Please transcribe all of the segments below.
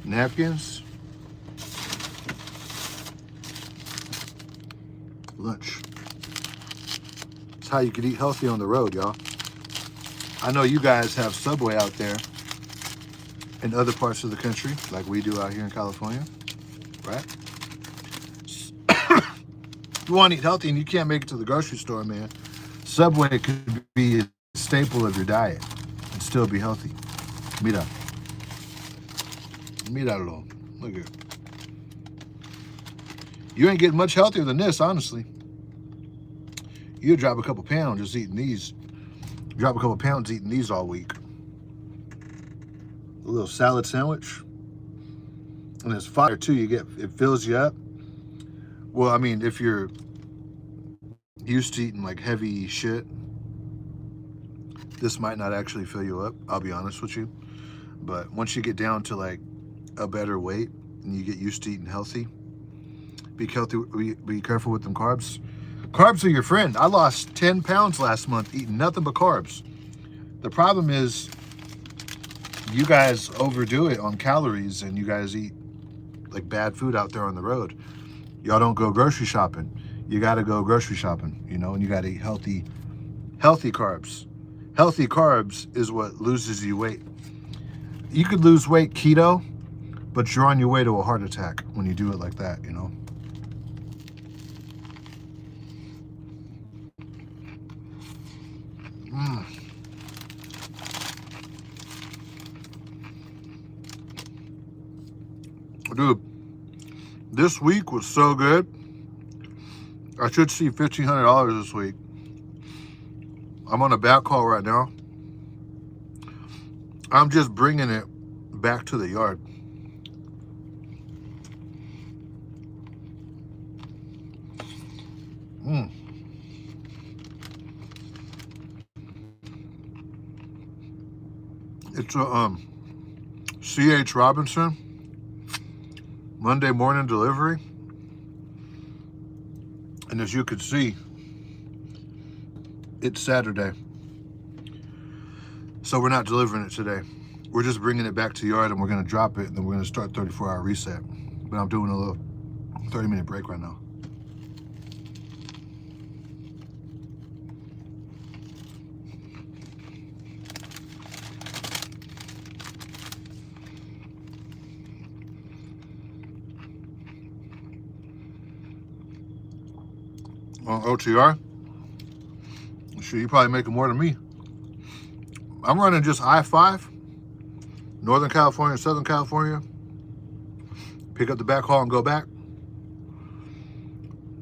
napkins, lunch. That's how you could eat healthy on the road, y'all. I know you guys have Subway out there in other parts of the country, like we do out here in California, right? You want to eat healthy and you can't make it to the grocery store, man. Subway could be a staple of your diet and still be healthy. Mira. Míralo. Look at it. You ain't getting much healthier than this, honestly. You'll drop a couple pounds just eating these. Drop a couple pounds eating these all week. A little salad sandwich. And it's fire too. It fills you up. Well, I mean, if you're used to eating like heavy shit, this might not actually fill you up, I'll be honest with you. But once you get down to like a better weight and you get used to eating healthy, be careful with them carbs. Carbs are your friend. I lost 10 pounds last month eating nothing but carbs. The problem is you guys overdo it on calories and you guys eat like bad food out there on the road. Y'all don't go grocery shopping. You got to go grocery shopping, you know, and you got to eat healthy carbs. Healthy carbs is what loses you weight. You could lose weight keto, but you're on your way to a heart attack when you do it like that, you know. Dude, this week was so good. I should see $1,500 this week. I'm on a back call right now. I'm just bringing it back to the yard. It's a C.H. Robinson Monday morning delivery. And as you can see, it's Saturday. So we're not delivering it today. We're just bringing it back to the yard and we're going to drop it and then we're going to start 34-hour reset. But I'm doing a little 30-minute break right now. On OTR, sure, you're probably making more than me. I'm running just I-5, Northern California, Southern California. Pick up the back haul and go back.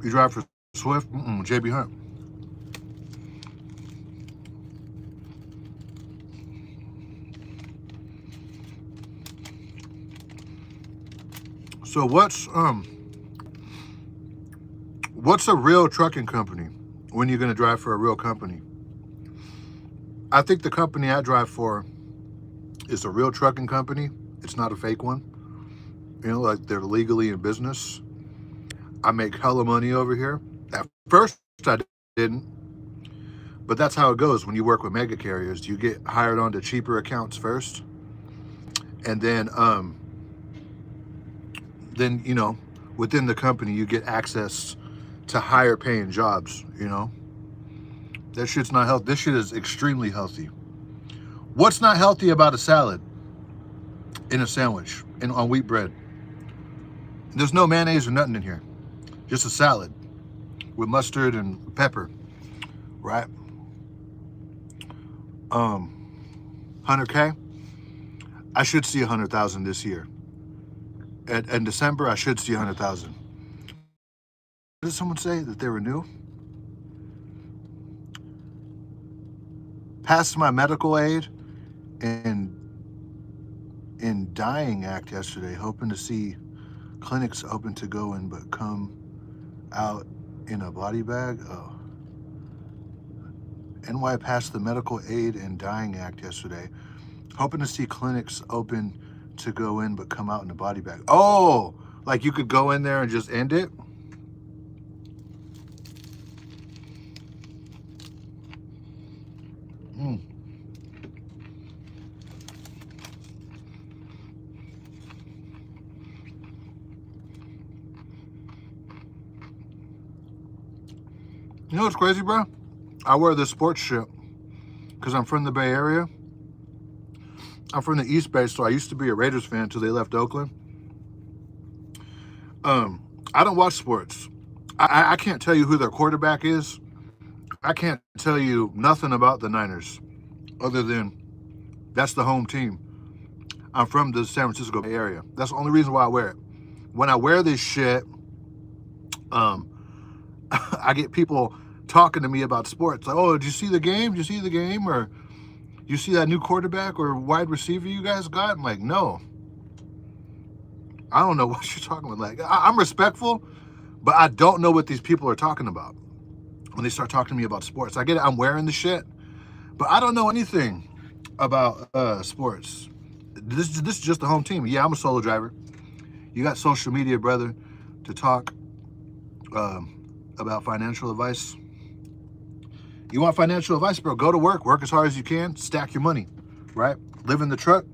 You drive for Swift, JB Hunt. So what's a real trucking company when you're going to drive for a real company? I think the company I drive for is a real trucking company. It's not a fake one. You know, like they're legally in business. I make hella money over here. At first I didn't, but that's how it goes when you work with mega carriers. You get hired onto cheaper accounts first, and then you know, within the company you get access to higher paying jobs, you know. That shit's not healthy. This shit is extremely healthy. What's not healthy about a salad in a sandwich and on wheat bread? There's no mayonnaise or nothing in here. Just a salad with mustard and pepper, right? 100K. I should see 100,000 this year. In December, I should see 100,000. What did someone say that they were new? Passed my medical aid and in dying act yesterday, hoping to see clinics open to go in but come out in a body bag. Oh. NY passed the medical aid and dying act yesterday, hoping to see clinics open to go in but come out in a body bag. Oh, like you could go in there and just end it? You know what's crazy, bro? I wear this sports shit because I'm from the Bay Area. I'm from the East Bay, so I used to be a Raiders fan until they left Oakland. I don't watch sports. I can't tell you who their quarterback is. I can't tell you nothing about the Niners other than that's the home team. I'm from the San Francisco Bay Area. That's the only reason why I wear it. When I wear this shit, I get people talking to me about sports. Like, oh, did you see the game? Did you see the game? Or you see that new quarterback or wide receiver you guys got? I'm like, no. I don't know what you're talking about. Like, I'm respectful, but I don't know what these people are talking about when they start talking to me about sports. I get it. I'm wearing the shit, but I don't know anything about sports. This is just the home team. Yeah, I'm a solo driver. You got social media, brother, to talk about financial advice. You want financial advice, bro? Go to work as hard as you can, stack your money, right? Live in the truck,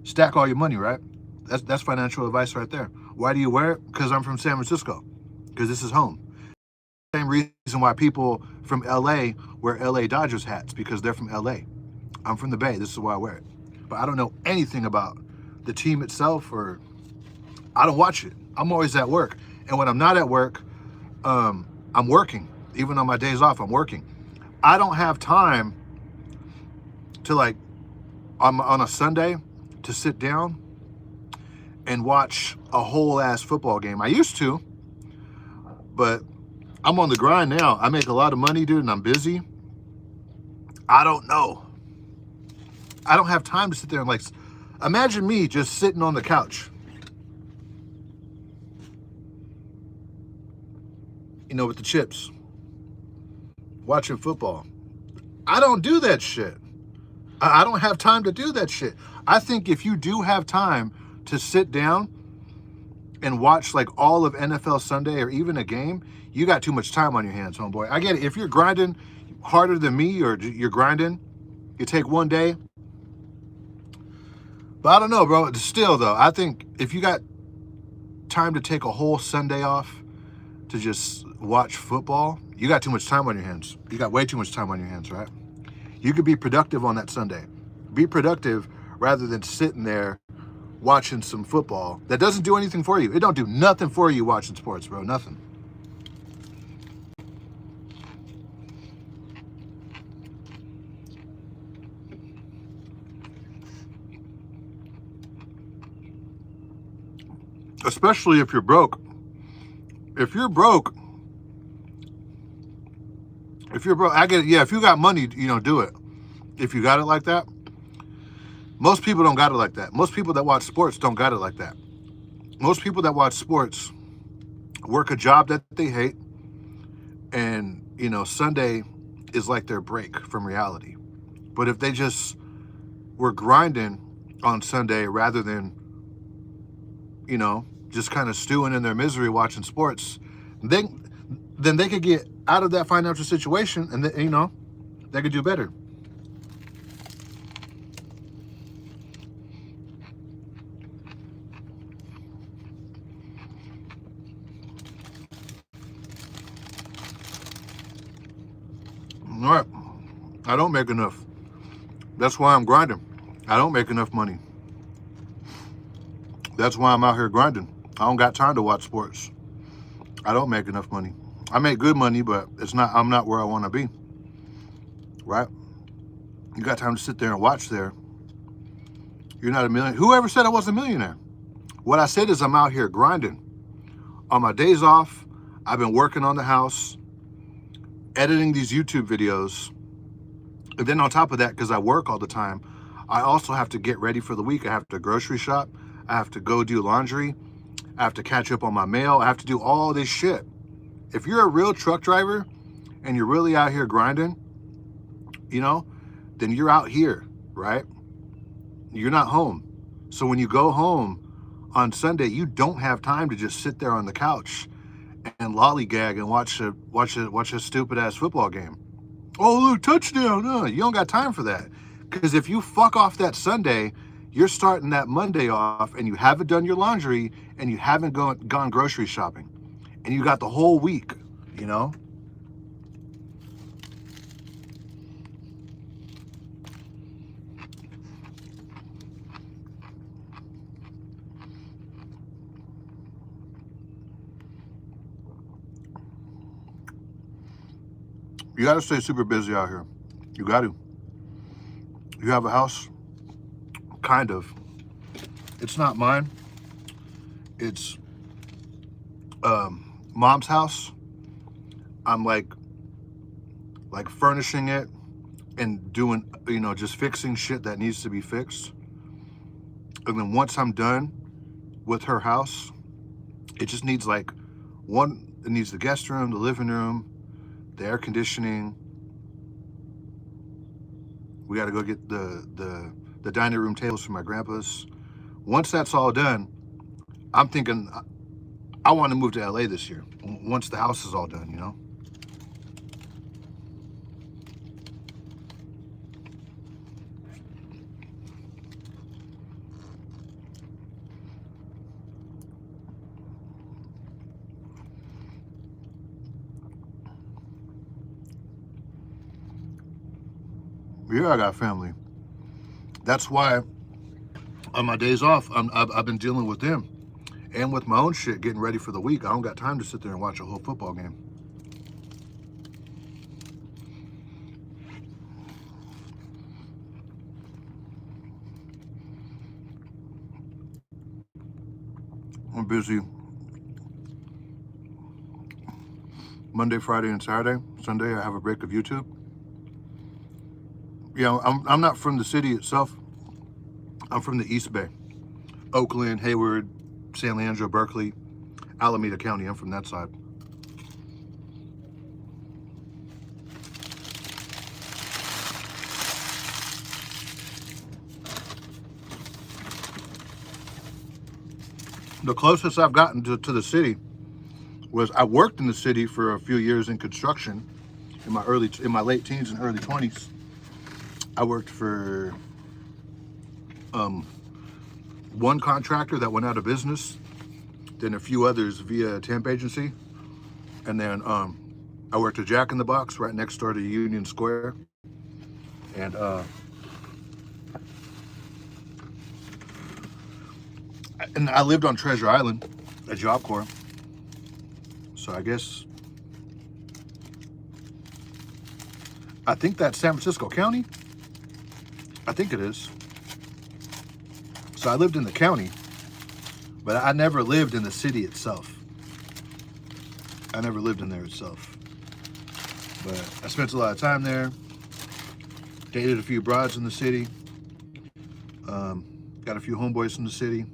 stack all your money, right? That's financial advice right there. Why do you wear it? Because I'm from San Francisco, because this is home. Same reason why people from LA wear LA Dodgers hats, because they're from LA. I'm from the Bay. This is why I wear it. But I don't know anything about the team itself, or I don't watch it. I'm always at work. And when I'm not at work, I'm working. Even on my days off, I'm working. I don't have time to, like, on a Sunday, to sit down and watch a whole ass football game. I used to, but I'm on the grind now. I make a lot of money, dude, and I'm busy. I don't know. I don't have time to sit there and, like, imagine me just sitting on the couch, you know, with the chips, watching football. I don't do that shit. I don't have time to do that shit. I think if you do have time to sit down and watch, like, all of NFL Sunday or even a game, you got too much time on your hands, homeboy. I get it. If you're grinding harder than me, or you're grinding, you take one day. But I don't know, bro. Still, though, I think if you got time to take a whole Sunday off to just watch football, you got too much time on your hands. You got way too much time on your hands, right? You could be productive on that Sunday. Be productive rather than sitting there watching some football that doesn't do anything for you. It don't do nothing for you watching sports, bro. Nothing. Especially if you're broke. If you're broke, I get it. Yeah, if you got money, you know, do it. If you got it like that. Most people don't got it like that. Most people that watch sports don't got it like that. Most people that watch sports work a job that they hate, and, you know, Sunday is like their break from reality. But if they just were grinding on Sunday rather than, you know, just kind of stewing in their misery watching sports, then they could get out of that financial situation, and you know, they could do better. All right, I don't make enough. That's why I'm grinding. I don't make enough money. That's why I'm out here grinding. I don't got time to watch sports. I don't make enough money. I make good money, but I'm not where I want to be. Right? You got time to sit there and watch there. You're not a millionaire. Whoever said I was a millionaire? What I said is I'm out here grinding. On my days off, I've been working on the house, editing these YouTube videos. And then on top of that, because I work all the time, I also have to get ready for the week. I have to grocery shop. I have to go do laundry. I have to catch up on my mail. I have to do all this shit. If you're a real truck driver and you're really out here grinding, you know, then you're out here, right? You're not home. So when you go home on Sunday, you don't have time to just sit there on the couch and lollygag and watch a stupid ass football game. Oh, touchdown! No, you don't got time for that. Because if you fuck off that Sunday, you're starting that Monday off, and you haven't done your laundry, and you haven't gone grocery shopping, and you got the whole week, you know? You got to stay super busy out here. You got to. You have a house? Kind of. It's not mine. It's mom's house. I'm like furnishing it and doing, just fixing shit that needs to be fixed. And then once I'm done with her house, it just needs it needs the guest room, the living room, the air conditioning. We got to go get the dining room tables for my grandpa's. Once that's all done, I'm thinking I want to move to LA this year. Once the house is all done. Yeah, I got family. That's why on my days off, I've been dealing with them and with my own shit, getting ready for the week. I don't got time to sit there and watch a whole football game. I'm busy Monday, Friday, and Saturday. Sunday, I have a break of YouTube. I'm not from the city itself. I'm from the East Bay. Oakland, Hayward, San Leandro, Berkeley, Alameda County. I'm from that side. The closest I've gotten to the city was I worked in the city for a few years in construction in my late teens and early 20s. I worked for one contractor that went out of business, then a few others via a temp agency, and then I worked at Jack in the Box right next door to Union Square, and I lived on Treasure Island at Job Corps. So I think that's San Francisco County. I think it is. So I lived in the county, but I never lived in the city itself. I never lived in there itself. But I spent a lot of time there, dated a few broads in the city, got a few homeboys in the city,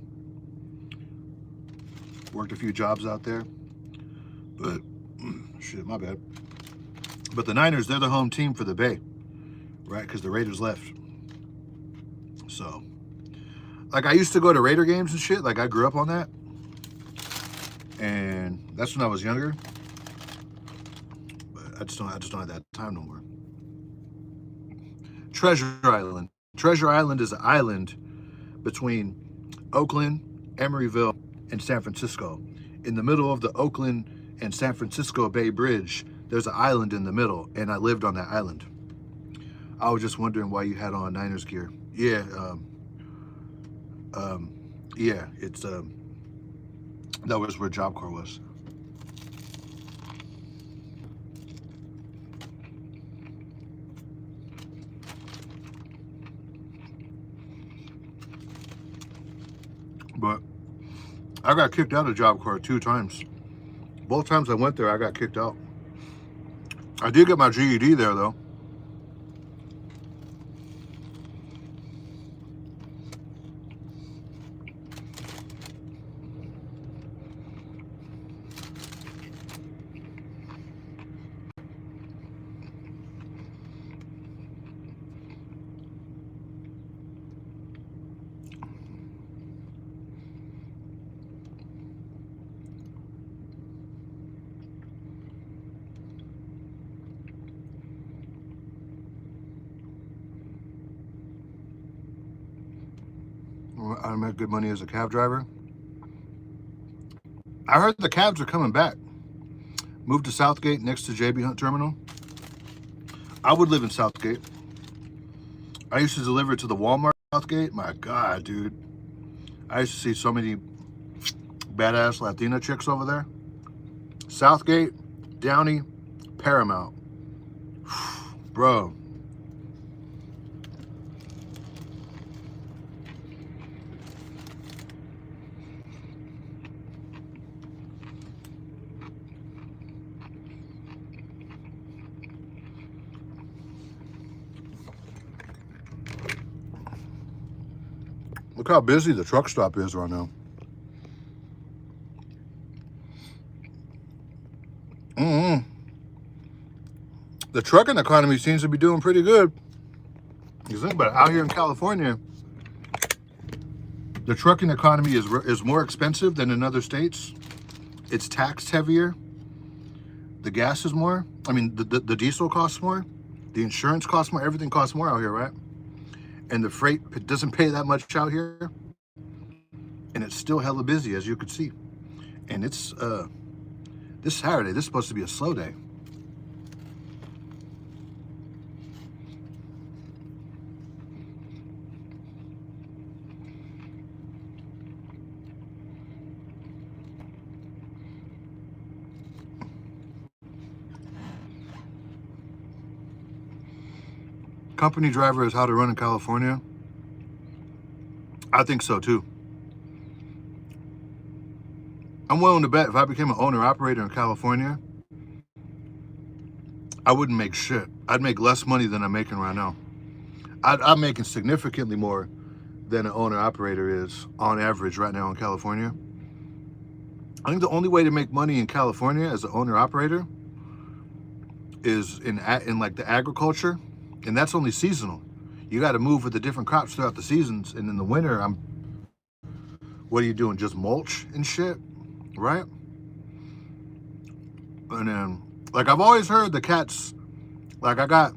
worked a few jobs out there. But, shit, my bad. But the Niners, they're the home team for the Bay, right? Because the Raiders left. So, I used to go to Raider games and shit. I grew up on that. And that's when I was younger. But I just don't have that time no more. Treasure Island. Treasure Island is an island between Oakland, Emeryville, and San Francisco. In the middle of the Oakland and San Francisco Bay Bridge, there's an island in the middle, and I lived on that island. I was just wondering why you had on Niners gear. Yeah, it's that was where Job Corps was. But I got kicked out of Job Corps 2 times. Both times I went there, I got kicked out. I did get my GED there, though. I made good money as a cab driver. I heard the cabs are coming back. Moved to Southgate next to JB Hunt Terminal. I would live in Southgate. I used to deliver to the Walmart Southgate. My God, dude. I used to see so many badass Latina chicks over there. Southgate, Downey, Paramount. Bro. Look how busy the truck stop is right now. The trucking economy seems to be doing pretty good. You think about it, out here in California, the trucking economy is more expensive than in other states. It's taxed heavier. The gas is more. I mean, the diesel costs more. The insurance costs more. Everything costs more out here, right? And the freight, it doesn't pay that much out here. And it's still hella busy, as you could see. And it's this Saturday, this is supposed to be a slow day. Company driver is how to run in California. I think so too. I'm willing to bet if I became an owner operator in California, I wouldn't make shit. I'd make less money than I'm making right now. I'm making significantly more than an owner operator is on average right now in California. I think the only way to make money in California as an owner operator is in like the agriculture, and that's only seasonal. You got to move with the different crops throughout the seasons, and in the winter, what are you doing? Just mulch and shit, right? And then, like, I've always heard the cats, like, I got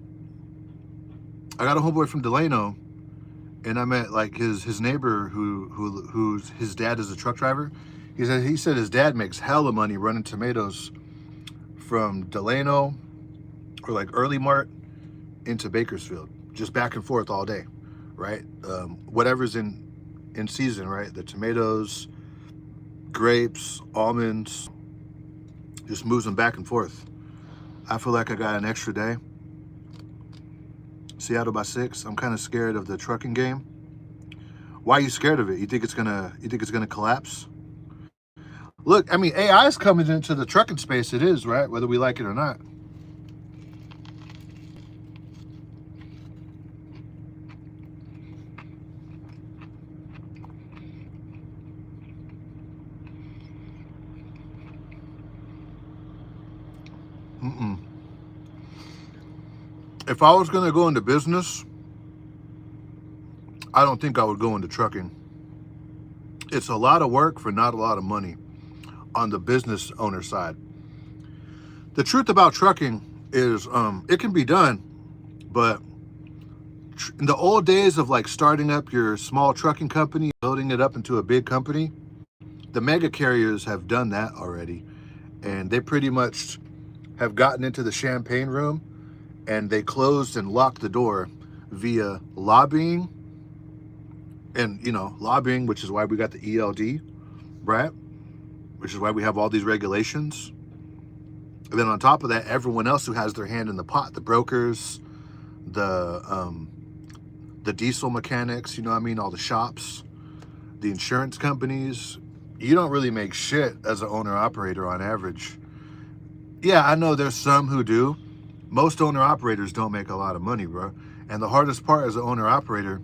a homeboy from Delano, and I met like his neighbor who's his dad is a truck driver. He said his dad makes hella money running tomatoes from Delano or like Early Mart into Bakersfield, just back and forth all day, right? Whatever's in season, right? The tomatoes, grapes, almonds, just moves them back and forth. I feel like I got an extra day. Seattle by 6. I'm kind of scared of the trucking game. Why are you scared of it? You think it's gonna collapse? Look, I mean, AI is coming into the trucking space. It is, right? Whether we like it or not. If I was going to go into business, I don't think I would go into trucking. It's a lot of work for not a lot of money on the business owner side. The truth about trucking is it can be done, but in the old days of like starting up your small trucking company, building it up into a big company, the mega carriers have done that already. And they pretty much have gotten into the champagne room and they closed and locked the door via lobbying. And, you know, lobbying, which is why we got the ELD, right? Which is why we have all these regulations. And then on top of that, everyone else who has their hand in the pot, the brokers, the diesel mechanics, you know what I mean? All the shops, the insurance companies. You don't really make shit as an owner operator on average. Yeah, I know there's some who do. Most owner operators don't make a lot of money, bro. And the hardest part as an owner operator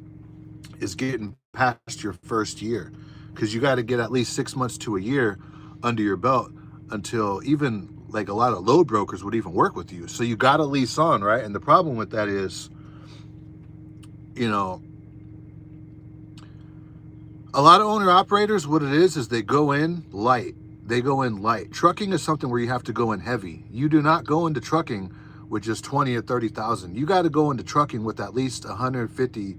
is getting past your first year, because you got to get at least 6 months to a year under your belt until even like a lot of load brokers would even work with you. So you got to lease on, right? And the problem with that is, you know, a lot of owner operators, what it is they go in light. They go in light. Trucking is something where you have to go in heavy. You do not go into trucking with just 20 or 30,000. You got to go into trucking with at least 150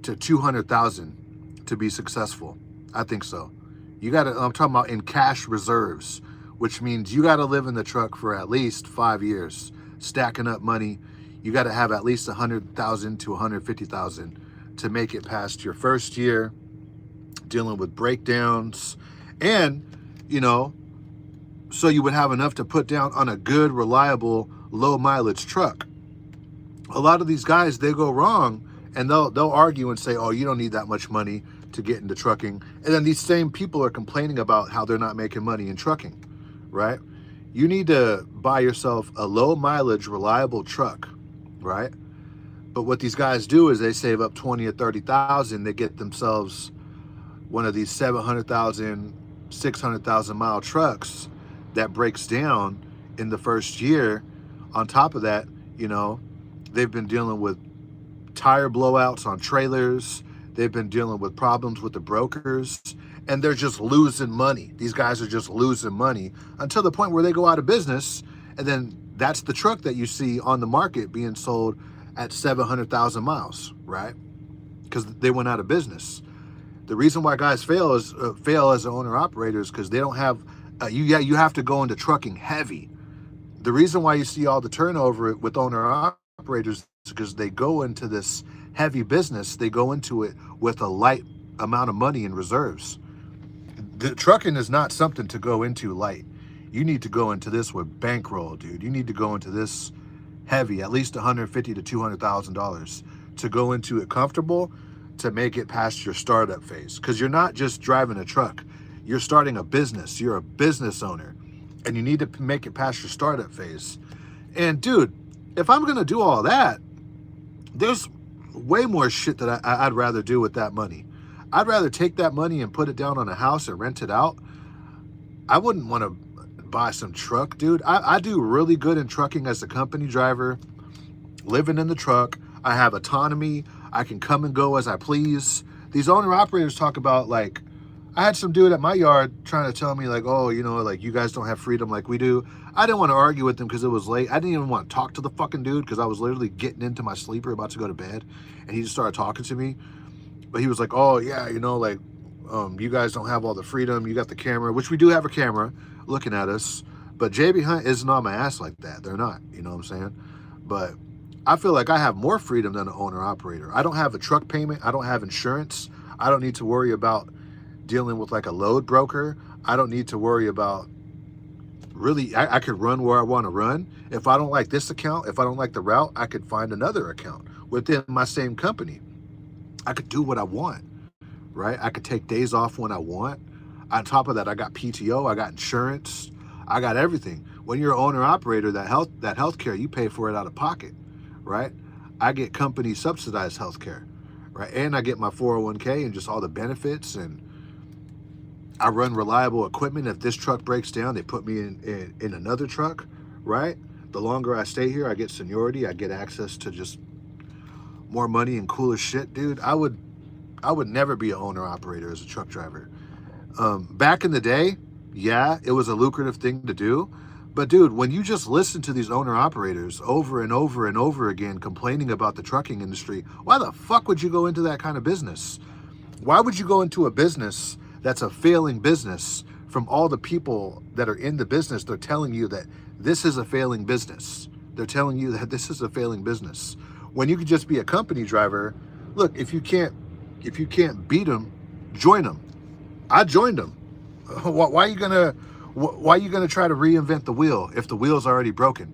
to 200,000 to be successful. I think so. You got to, I'm talking about in cash reserves, which means you got to live in the truck for at least 5 years, stacking up money. You got to have at least 100,000 to 150,000 to make it past your first year, dealing with breakdowns, and, you know, so you would have enough to put down on a good, reliable, low mileage truck. A lot of these guys, they go wrong, and they'll argue and say, oh, you don't need that much money to get into trucking. And then these same people are complaining about how they're not making money in trucking, right? You need to buy yourself a low mileage, reliable truck, right? But what these guys do is they save up 20 or 30,000. They get themselves one of these 700,000, 600,000 mile trucks that breaks down in the first year. On top of that, you know, they've been dealing with tire blowouts on trailers. They've been dealing with problems with the brokers, and they're just losing money. These guys are just losing money until the point where they go out of business. And then that's the truck that you see on the market being sold at 700,000 miles, right? Because they went out of business. The reason why guys fail as owner operators because they don't have you have to go into trucking heavy. The reason why you see all the turnover with owner operators is because they go into this heavy business. They go into it with a light amount of money in reserves. The trucking is not something to go into light. You need to go into this with bankroll, dude. You need to go into this heavy, at least $150,000 to $200,000 to go into it comfortable, to make it past your startup phase. Because you're not just driving a truck, you're starting a business. You're a business owner, and you need to make it past your startup phase. And dude, if I'm gonna do all that, there's way more shit that I'd rather do with that money. I'd rather take that money and put it down on a house and rent it out. I wouldn't want to buy some truck, dude. I do really good in trucking as a company driver, living in the truck. I have autonomy. I can come and go as I please. These owner operators talk about, like, I had some dude at my yard trying to tell me, like, oh, you know, like, you guys don't have freedom like we do. I didn't want to argue with him because it was late. I didn't even want to talk to the fucking dude because I was literally getting into my sleeper about to go to bed, and he just started talking to me. But he was like, oh yeah, you know, like, you guys don't have all the freedom. You got the camera, which we do have a camera looking at us, but JB Hunt isn't on my ass like that. They're not, you know what I'm saying? But I feel like I have more freedom than an owner operator. I don't have a truck payment. I don't have insurance. I don't need to worry about dealing with like a load broker. I don't need to worry about really, I could run where I want to run. If I don't like this account, if I don't like the route, I could find another account within my same company. I could do what I want, right? I could take days off when I want. On top of that, I got PTO, I got insurance, I got everything. When you're an owner operator, that healthcare, you pay for it out of pocket, right? I get company subsidized healthcare, right? And I get my 401k and just all the benefits, and I run reliable equipment. If this truck breaks down, they put me in another truck, right? The longer I stay here, I get seniority, I get access to just more money and cooler shit, dude. I would never be an owner operator as a truck driver. Back in the day, yeah, it was a lucrative thing to do. But dude, when you just listen to these owner operators over and over and over again complaining about the trucking industry, why the fuck would you go into that kind of business? Why would you go into a business that's a failing business from all the people that are in the business? They're telling you that this is a failing business. They're telling you that this is a failing business. When you could just be a company driver. Look, if you can't beat them, join them. I joined them. Why are you gonna try to reinvent the wheel if the wheel's already broken?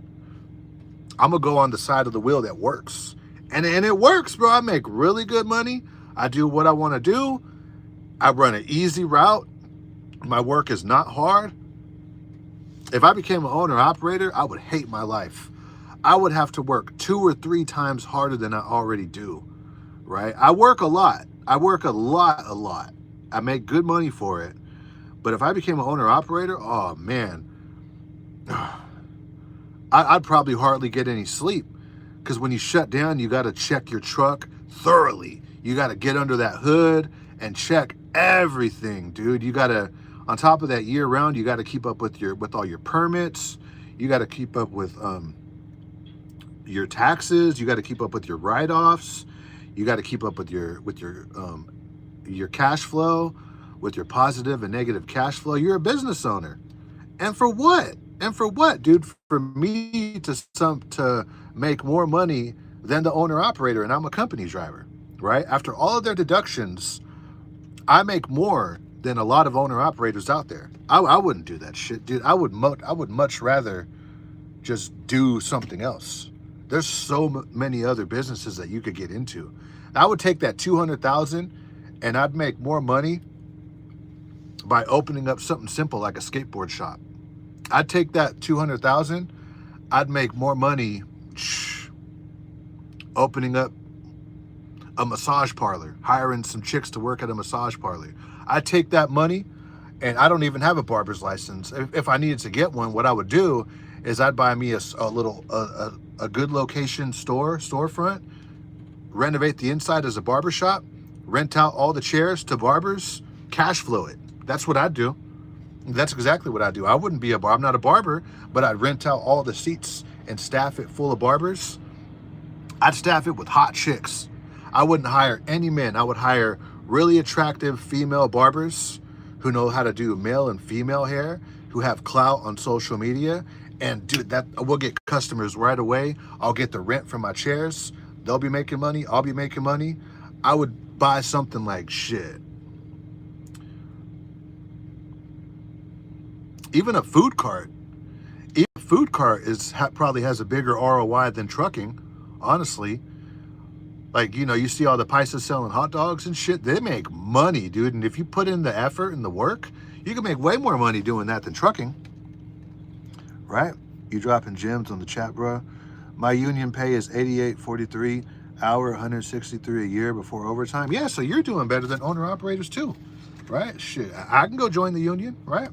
I'm gonna go on the side of the wheel that works, and it works, bro. I make really good money. I do what I want to do. I run an easy route. My work is not hard. If I became an owner operator, I would hate my life. I would have to work 2 or 3 times harder than I already do, right? I work a lot. I work a lot. I make good money for it. But if I became an owner operator, oh man, I'd probably hardly get any sleep, because when you shut down, you got to check your truck thoroughly. You got to get under that hood and check everything, dude. You got to, on top of that, year round, you got to keep up with all your permits. You got to keep up with your taxes. You got to keep up with your write-offs. You got to keep up with your cash flow, with your positive and negative cash flow. You're a business owner. And for what? Dude? For me to make more money than the owner operator, and I'm a company driver, right? After all of their deductions, I make more than a lot of owner operators out there. I wouldn't do that shit, dude. I would much rather just do something else. There's so many other businesses that you could get into. I would take that 200,000 and I'd make more money by opening up something simple like a skateboard shop. I'd take that 200,000, I'd make more money opening up a massage parlor, hiring some chicks to work at a massage parlor. I'd take that money, and I don't even have a barber's license. If I needed to get one, what I would do is I'd buy me a good location storefront, renovate the inside as a barber shop, rent out all the chairs to barbers, cash flow it. That's what I'd do. That's exactly what I do. I wouldn't be I'm not a barber, but I'd rent out all the seats and staff it full of barbers. I'd staff it with hot chicks. I wouldn't hire any men. I would hire really attractive female barbers who know how to do male and female hair, who have clout on social media. And dude, that we'll get customers right away. I'll get the rent from my chairs. They'll be making money. I'll be making money. I would buy something like shit. Even a food cart. Even a food cart probably has a bigger ROI than trucking, honestly. Like, you know, you see all the paisas selling hot dogs and shit. They make money, dude. And if you put in the effort and the work, you can make way more money doing that than trucking. Right? You dropping gems on the chat, bro. My union pay is $88.43 hour, $163 a year before overtime. Yeah, so you're doing better than owner operators too, right? Shit, I can go join the union, right?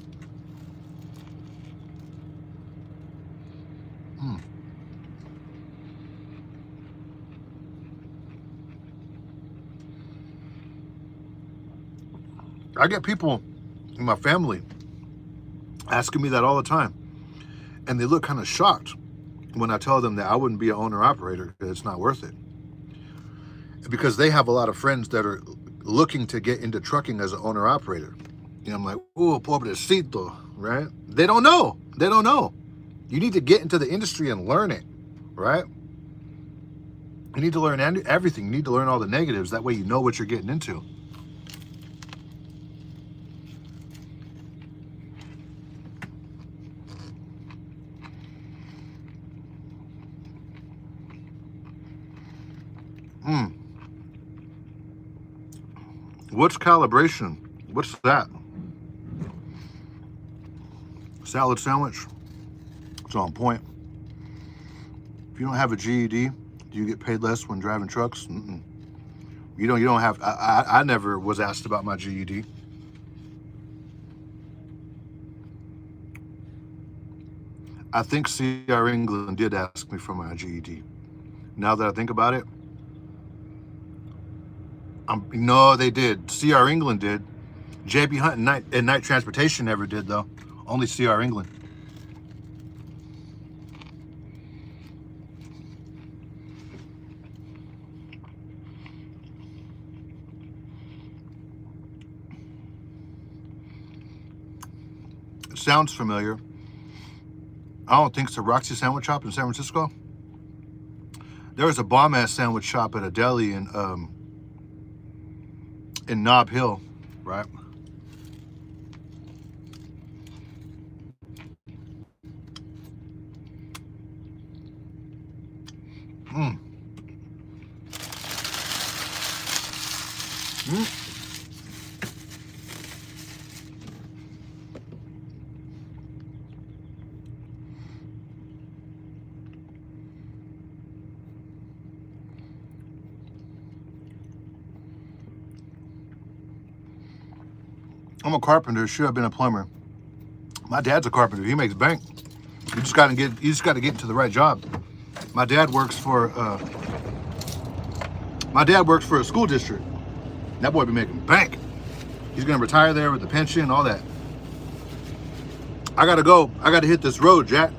I get people in my family asking me that all the time. And they look kind of shocked when I tell them that I wouldn't be an owner-operator because it's not worth it. Because they have a lot of friends that are looking to get into trucking as an owner-operator. And I'm like, oh, pobrecito, right? They don't know. They don't know. You need to get into the industry and learn it, right? You need to learn everything. You need to learn all the negatives. That way you know what you're getting into. What's calibration? What's that? Salad sandwich. It's on point. If you don't have a GED, do you get paid less when driving trucks? Mm-mm. You don't have. I never was asked about my GED. I think CR England did ask me for my GED. Now that I think about it, no, they did. CR England did. JB Hunt and Night Transportation never did, though. Only CR England. It sounds familiar. I don't think so. Roxy Sandwich Shop in San Francisco. There was a bomb-ass sandwich shop at a deli in Nob Hill, right? I'm a carpenter. Should have been a plumber. My dad's a carpenter. He makes bank. You just got to get into the right job. My dad works for a school district. That boy be making bank. He's gonna retire there with the pension and all that. I gotta go. I gotta hit this road, Jack.